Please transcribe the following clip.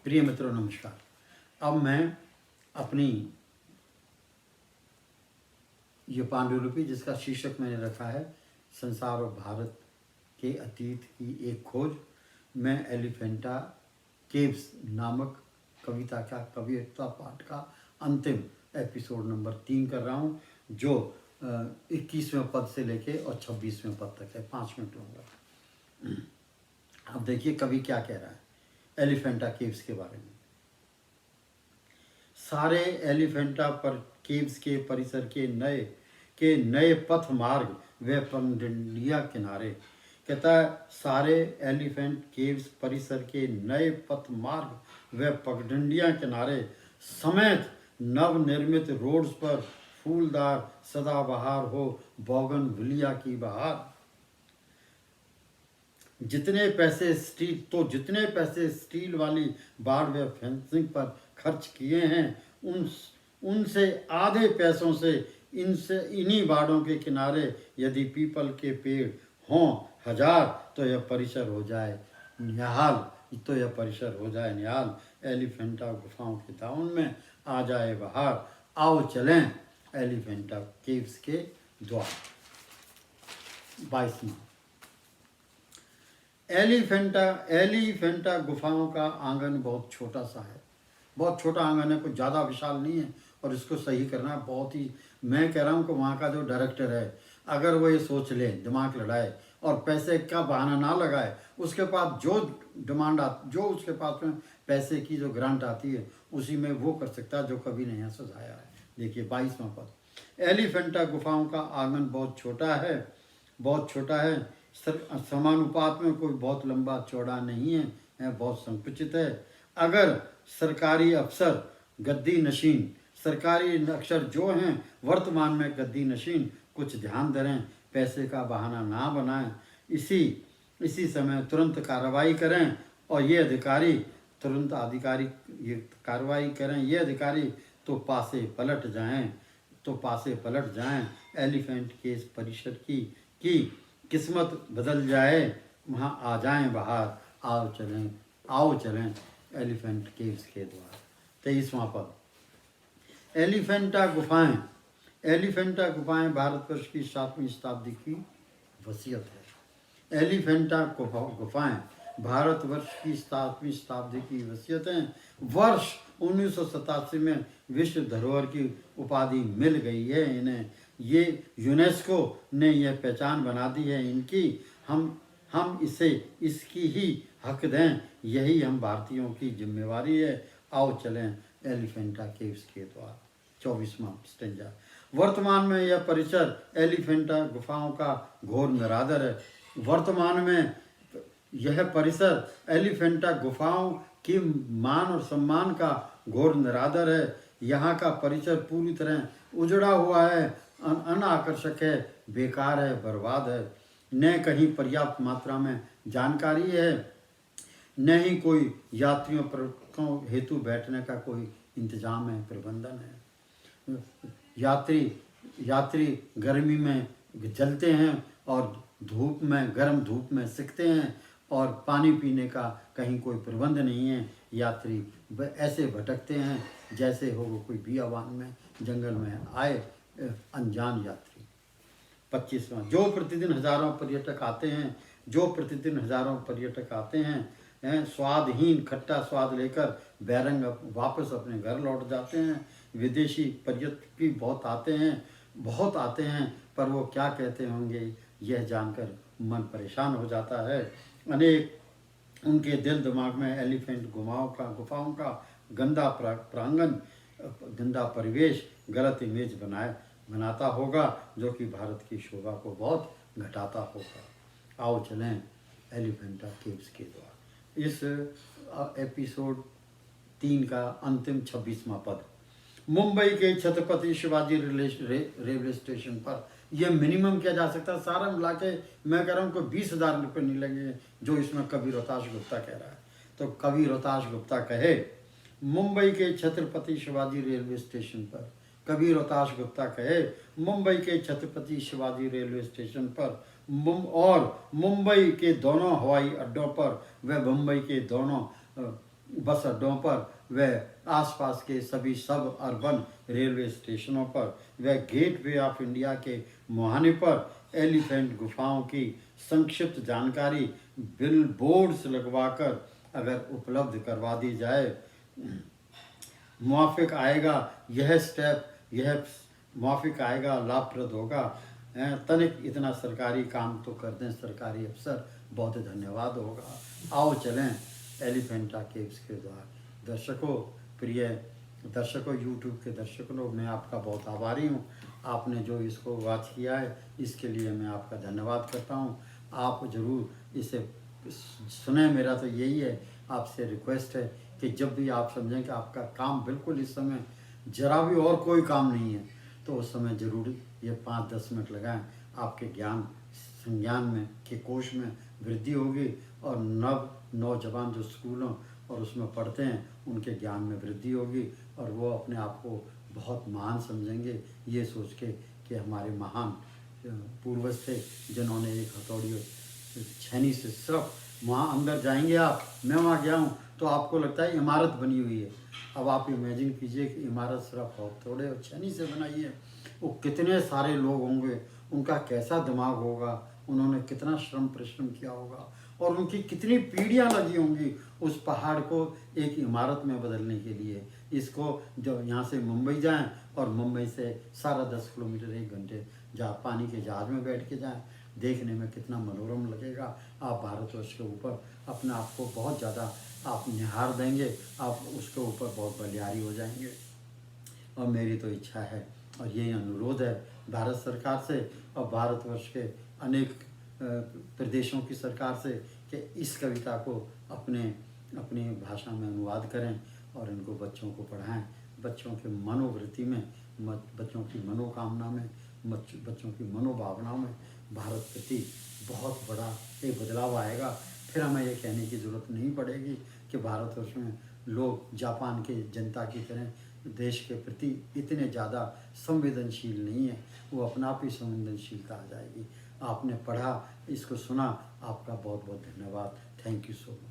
प्रिय मित्रों नमस्कार। अब मैं अपनी ये पांडुलिपि जिसका शीर्षक मैंने रखा है संसार और भारत के अतीत की एक खोज, मैं एलिफेंटा केव्स नामक कविता पाठ का अंतिम एपिसोड नंबर 3 कर रहा हूँ, जो 21वें पद से लेके और 26वें पद तक है। 5 मिनट लूँगा। अब देखिए कवि क्या कह रहा है एलिफेंटा केव्स के बारे में। सारे एलिफेंटा पर केव्स के परिसर के नए पथ मार्ग व पगडंडियां किनारे, कहता है सारे एलिफेंट केव्स परिसर के नए पथ मार्ग व पगडंडियां किनारे समेत नवनिर्मित रोड्स पर फूलदार सदाबहार हो बोगनविलिया की बहार। जितने पैसे स्टील वाली बाड़ व फेंसिंग पर खर्च किए हैं, उनसे आधे पैसों से इन्हीं बाड़ों के किनारे यदि पीपल के पेड़ हों 1000 तो यह परिसर हो जाए निहाल। एलिफेंटा गुफाओं के दामन में आ जाए बहार, आओ चलें एलिफेंटा केव्स के द्वार। 22वां एलिफेंटा गुफाओं का आंगन बहुत छोटा सा है। बहुत छोटा आंगन है, कुछ ज़्यादा विशाल नहीं है, और इसको सही करना बहुत ही, मैं कह रहा हूँ कि वहाँ का जो डायरेक्टर है अगर वो ये सोच ले, दिमाग लड़ाए और पैसे का बहाना ना लगाए, उसके पास जो जो उसके पास में पैसे की जो ग्रांट आती है उसी में वो कर सकता है जो कभी नहीं सुझाया है। देखिए 22वां पद, एलिफेंटा गुफाओं का आंगन बहुत छोटा है, समानुपात में कोई बहुत लंबा चौड़ा नहीं है, बहुत संकुचित है। अगर सरकारी अफसर गद्दी नशीन, सरकारी अक्षर जो हैं वर्तमान में गद्दी नशीन, कुछ ध्यान धरें, पैसे का बहाना ना बनाएं, इसी समय तुरंत कार्रवाई करें और ये अधिकारी तो पासे पलट जाएं एलिफेंट केस परिषद की किस्मत बदल जाए, वहाँ आ जाएं बाहर, आओ चलें एलिफेंट केव्स के द्वार। 23वां पद, एलिफेंटा गुफाएं भारतवर्ष की 7वीं शताब्दी की वसीयत है। एलिफेंटा गुफाएं भारतवर्ष की 7वीं शताब्दी की वसीयत हैं। वर्ष 1987 में विश्व धरोहर की उपाधि मिल गई है इन्हें। ये यूनेस्को ने यह पहचान बना दी है इनकी। हम इसे इसकी ही हक दें, यही हम भारतीयों की जिम्मेवारी है। आओ चलें एलिफेंटा केव्स के द्वार। 24वां स्टेंजा, वर्तमान में यह परिसर एलिफेंटा गुफाओं का घोर निरादर है। वर्तमान में यह परिसर एलिफेंटा गुफाओं की मान और सम्मान का घोर निरादर है। यहाँ का परिसर पूरी तरह उजड़ा हुआ है, अनाकर्षक है, बेकार है, बर्बाद है। न कहीं पर्याप्त मात्रा में जानकारी है, न ही कोई यात्रियों पर हेतु बैठने का कोई इंतजाम है, प्रबंधन है। यात्री गर्मी में जलते हैं और गर्म धूप में सिकते हैं, और पानी पीने का कहीं कोई प्रबंध नहीं है। यात्री ऐसे भटकते हैं जैसे हो वो कोई बियाबान में, जंगल में आए अनजान यात्री। 25वां, जो प्रतिदिन हजारों पर्यटक आते हैं, स्वादहीन खट्टा स्वाद लेकर बैरंग वापस अपने घर लौट जाते हैं। विदेशी पर्यटक भी बहुत आते हैं, पर वो क्या कहते होंगे यह जानकर मन परेशान हो जाता है। अनेक उनके दिल दिमाग में एलिफेंट गुफाओं का गंदा प्रांगण, गंदा परिवेश, गलत इमेज बनाता होगा, जो कि भारत की शोभा को बहुत घटाता होगा। आओ चलें एलिफेंटा केव्स के द्वार। इस एपिसोड 3 का अंतिम 26वां पद, मुंबई के छत्रपति शिवाजी रेलवे स्टेशन पर यह मिनिमम किया जा सकता है। सारा मिला के मैं कह रहा हूँ कि 20,000 रुपये नहीं लगेंगे, जो इसमें कवि रोहताश गुप्ता कह रहा है। तो कवि रोहताश गुप्ता कहे मुंबई के छत्रपति शिवाजी रेलवे स्टेशन पर, कवि रोहताश गुप्ता कहे मुंबई के छत्रपति शिवाजी रेलवे स्टेशन पर और मुंबई के दोनों हवाई अड्डों पर व मुंबई के दोनों बस अड्डों पर व आसपास के सभी सब अर्बन रेलवे स्टेशनों पर व गेटवे ऑफ इंडिया के मुहाने पर एलिफेंट गुफाओं की संक्षिप्त जानकारी बिल बोर्ड्स लगवाकर अगर उपलब्ध करवा दी जाए, मुआफिक आएगा यह स्टेप, यह मुआफिक आएगा, लाभप्रद होगा। तनिक इतना सरकारी काम तो कर दें सरकारी अफसर, बहुत धन्यवाद होगा। आओ चलें एलिफेंटा केव्स के द्वार। दर्शकों, प्रिय दर्शकों, यूट्यूब के दर्शकों लोग, मैं आपका बहुत आभारी हूँ। आपने जो इसको वॉच किया है इसके लिए मैं आपका धन्यवाद करता हूँ। आप ज़रूर इसे सुने। मेरा तो यही है, आपसे रिक्वेस्ट है कि जब भी आप समझें कि आपका काम बिल्कुल इस समय जरा भी और कोई काम नहीं है, तो उस समय ज़रूर ये 5-10 मिनट लगाएं। आपके ज्ञान संज्ञान में के कोश में वृद्धि होगी और नौजवान जो स्कूलों और उसमें पढ़ते हैं उनके ज्ञान में वृद्धि होगी और वो अपने आप को बहुत महान समझेंगे, ये सोच के कि हमारे महान पूर्वज थे जिन्होंने एक हथौड़ी और छेनी से सिर्फ वहाँ अंदर जाएंगे आप, मैं वहाँ गया हूँ तो आपको लगता है इमारत बनी हुई है। अब आप इमेजिन कीजिए कि इमारत सिर्फ हथौड़े और छेनी से बनाई है, वो कितने सारे लोग होंगे, उनका कैसा दिमाग होगा, उन्होंने कितना श्रम परिश्रम किया होगा और उनकी कितनी पीढ़ियाँ लगी होंगी उस पहाड़ को एक इमारत में बदलने के लिए। इसको जब यहाँ से मुंबई जाएं और मुंबई से सारा 10 किलोमीटर 1 घंटे पानी के जहाज में बैठ के जाएं, देखने में कितना मनोरम लगेगा। आप भारतवर्ष के ऊपर अपने आप को बहुत ज़्यादा आप निहार देंगे, आप उसके ऊपर बहुत बलिहारी हो जाएंगे। और मेरी तो इच्छा है और यही अनुरोध है भारत सरकार से और भारतवर्ष के अनेक प्रदेशों की सरकार से कि इस कविता को अपनी भाषा में अनुवाद करें और इनको बच्चों को पढ़ाएं। बच्चों के मनोवृत्ति में, बच्चों की मनोकामना में, बच्चों की मनोभावनाओं में भारत प्रति बहुत बड़ा एक बदलाव आएगा। फिर हमें ये कहने की ज़रूरत नहीं पड़ेगी कि भारतवर्ष में लोग जापान के जनता की तरह देश के प्रति इतने ज़्यादा संवेदनशील नहीं है, वो अपना आप ही संवेदनशीलता आ जाएगी। आपने पढ़ा, इसको सुना, आपका बहुत बहुत धन्यवाद। Thank you so much.